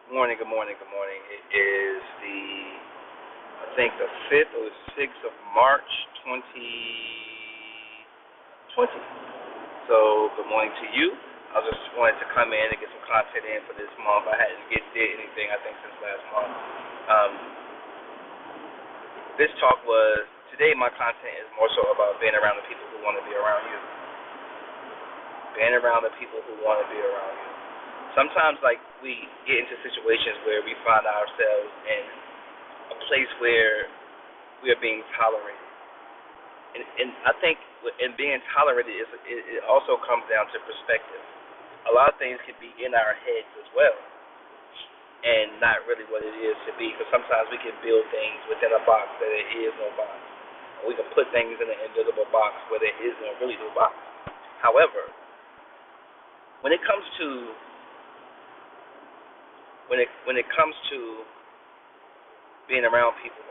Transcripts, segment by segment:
Morning, good morning, good morning. It is I think the 5th or the 6th of March, 2020. So, good morning to you. I just wanted to come in and get some content in for this month. I hadn't did anything, I think, since last month. Um, this talk today my content is more so about being around the people who want to be around you. Being around the people who want to be around you. Sometimes, like, we get into situations where we find ourselves in a place where we are being tolerated. And I think in being tolerated, it also comes down to perspective. A lot of things can be in our heads as well, and not really what it is to be. Because sometimes we can build things within a box that there is no box. Or we can put things in an invisible box where there is really no box. However, when it comes to being around people,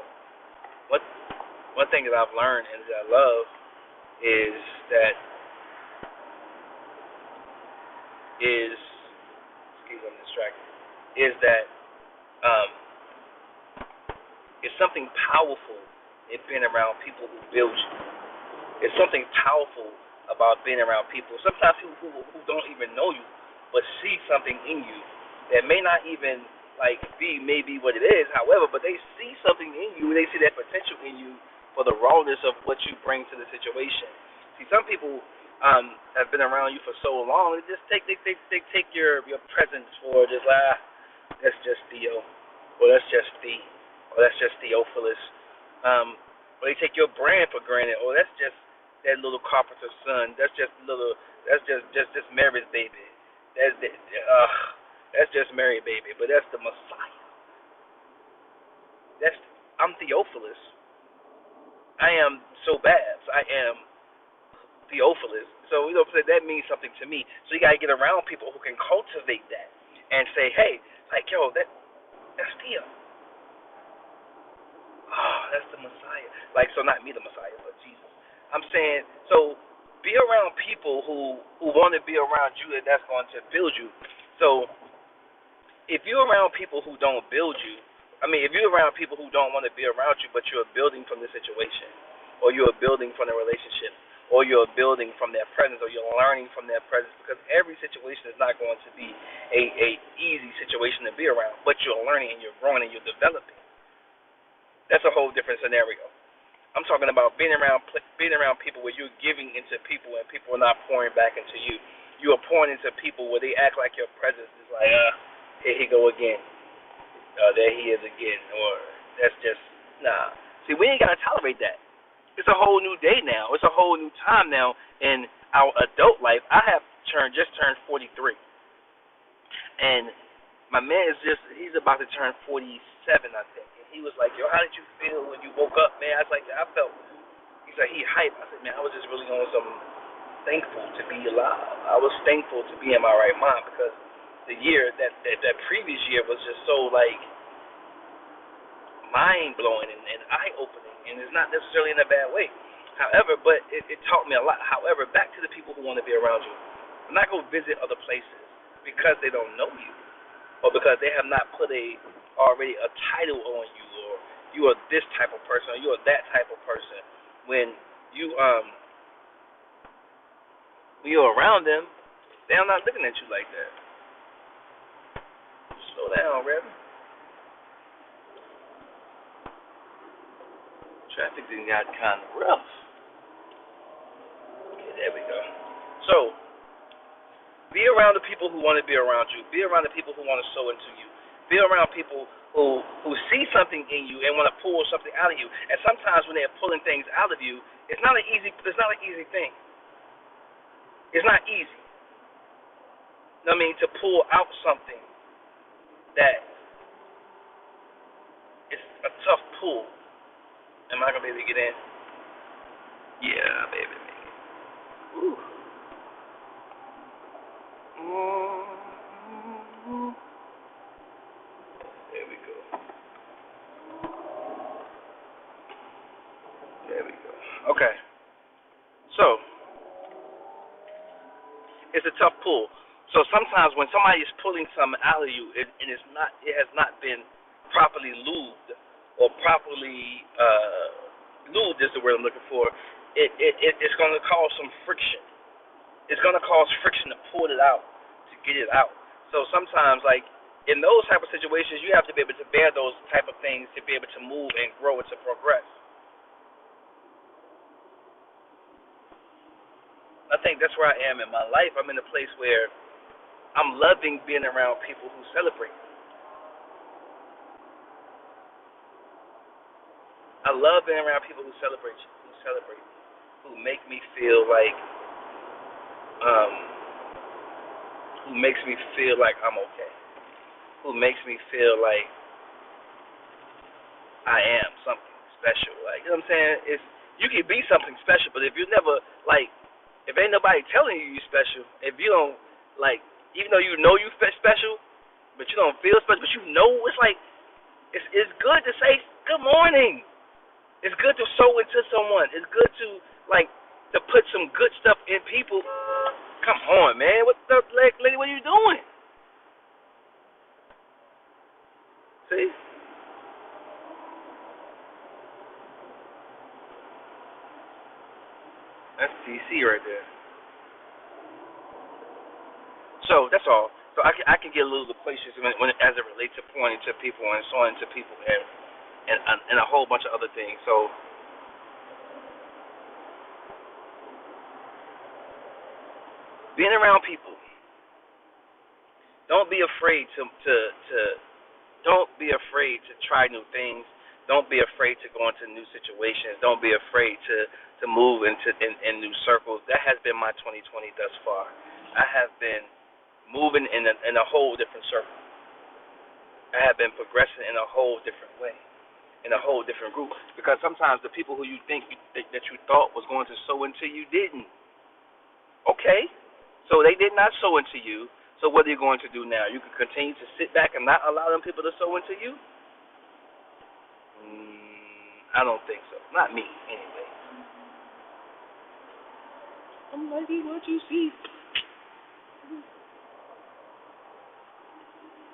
one thing that I've learned and that I love is excuse me, I'm distracted, is that it's something powerful in being around people who build you. It's something powerful about being around people. Sometimes people who don't even know you, but see something in you that may not even be maybe what it is. However, but they see something in you. They see that potential in you for the rawness of what you bring to the situation. See, some people have been around you for so long. They just take your presence for just that's just Theo, or that's just Thee, or that's just Theophilus. Or they take your brand for granted, or that's just that little carpenter's son. That's just Mary's baby. That's just Mary baby, but that's the Messiah. I'm Theophilus. I am Sobabs. I am Theophilus. So that means something to me. So you gotta get around people who can cultivate that and say, hey, that's Theo. Oh, that's the Messiah. So not me, the Messiah, but Jesus. I'm saying, so be around people who want to be around you, and that's going to build you. So if you're around people who don't build you, if you're around people who don't want to be around you, but you're building from the situation, or you're building from the relationship, or you're building from their presence, or you're learning from their presence, because every situation is not going to be a easy situation to be around, but you're learning and you're growing and you're developing. That's a whole different scenario. I'm talking about being around people where you're giving into people and people are not pouring back into you. You are pouring into people where they act like your presence is here he go again. There he is again. Or that's just, nah. See, we ain't got to tolerate that. It's a whole new day now. It's a whole new time now in our adult life. I have just turned 43. And my man he's about to turn 47, I think. He was like, yo, how did you feel when you woke up, man? I was like, he's like, he hyped. I said, man, I was just really on some thankful to be alive. I was thankful to be in my right mind because the year, that previous year was just so, mind-blowing and eye-opening, and it's not necessarily in a bad way. However, but it taught me a lot. However, back to the people who want to be around you. Do not go visit other places because they don't know you or because they have not put already a title on you, or you are this type of person, or you are that type of person. When you're around them, they're not looking at you like that. Slow down, Reverend. Traffic done got kind of rough. Okay, there we go. So, be around the people who want to be around you. Be around the people who want to sow into you. Be around people who see something in you and want to pull something out of you. And sometimes when they're pulling things out of you, it's not an easy thing. It's not easy. To pull out something that is a tough pull. Am I gonna be able to get in? Yeah, baby. Ooh. There we go. There we go. Okay. So, it's a tough pull. So sometimes when somebody is pulling something out of you, it has not been properly lubed or properly lubed is the word I'm looking for. It's going to cause some friction. It's going to cause friction to pull it out, to get it out. So sometimes, like in those type of situations, you have to be able to bear those type of things to be able to move and grow and to progress. I think that's where I am in my life. I'm in a place where I'm loving being around people who celebrate. I love being around people who make me feel like, um, who makes me feel like I'm okay, who makes me feel like I am something special. Like, you know what I'm saying? It's you can be something special, but if you never like, if ain't nobody telling you you're special, if you don't like, even though you know you special, but you don't feel special, but you know it's like it's good to say good morning. It's good to sow into someone. It's good to like to put some good stuff in people. Come on, man. What the lady? What are you doing? See? That's DC right there. So that's all. So I can get a little loquacious when as it relates to pointing to people and sewing to people and a whole bunch of other things. So being around people, don't be afraid to don't be afraid to try new things. Don't be afraid to go into new situations. Don't be afraid to move in new circles. That has been my 2020 thus far. I have been moving in a whole different circle. I have been progressing in a whole different way, in a whole different group. Because sometimes the people who you think that you thought was going to sow into you didn't. Okay, so they did not sow into you. So what are you going to do now? You can continue to sit back and not allow them people to sow into you? I don't think so. Not me, anyway. I'm liking what you see.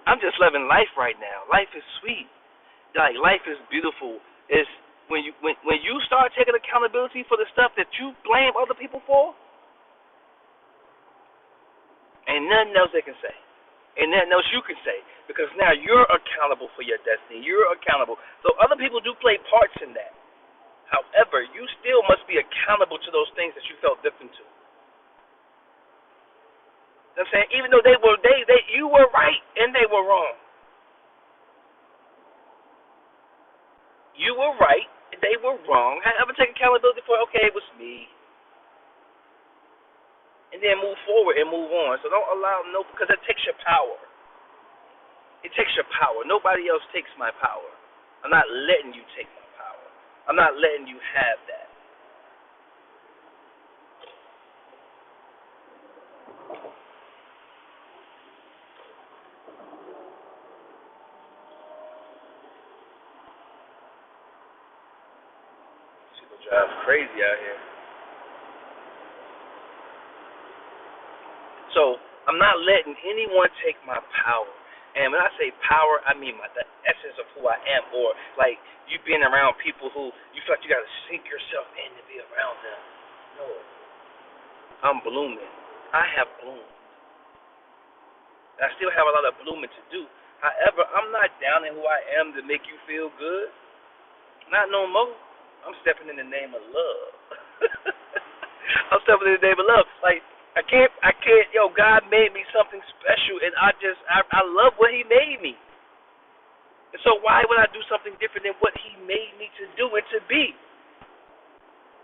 I'm just loving life right now. Life is sweet. Like life is beautiful. It's when you start taking accountability for the stuff that you blame other people for, ain't nothing else they can say. Ain't nothing else you can say. Because now you're accountable for your destiny. You're accountable. So other people do play parts in that. However, you still must be accountable to those things that you felt different to. You know what I'm saying? Even though you were right and they were wrong. You were right and they were wrong. However, take accountability for okay, it was me. And then move forward and move on. So don't allow because it takes your power. It takes your power. Nobody else takes my power. I'm not letting you take my power. I'm not letting you have that. People drive crazy out here. So I'm not letting anyone take my power. And when I say power, I mean the essence of who I am, or like you being around people who you feel like you got to sink yourself in to be around them. No, I'm blooming. I have bloomed. I still have a lot of blooming to do. However, I'm not down in who I am to make you feel good. Not no more. I'm stepping in the name of love. I'm stepping in the name of love. Like I can't, yo, God made me something special, and I love what He made me. And so why would I do something different than what He made me to do and to be?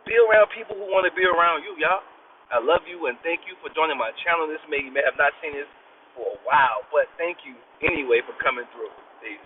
Be around people who want to be around you, y'all. I love you, and thank you for joining my channel. You may have not seen this for a while, but thank you anyway for coming through. Peace.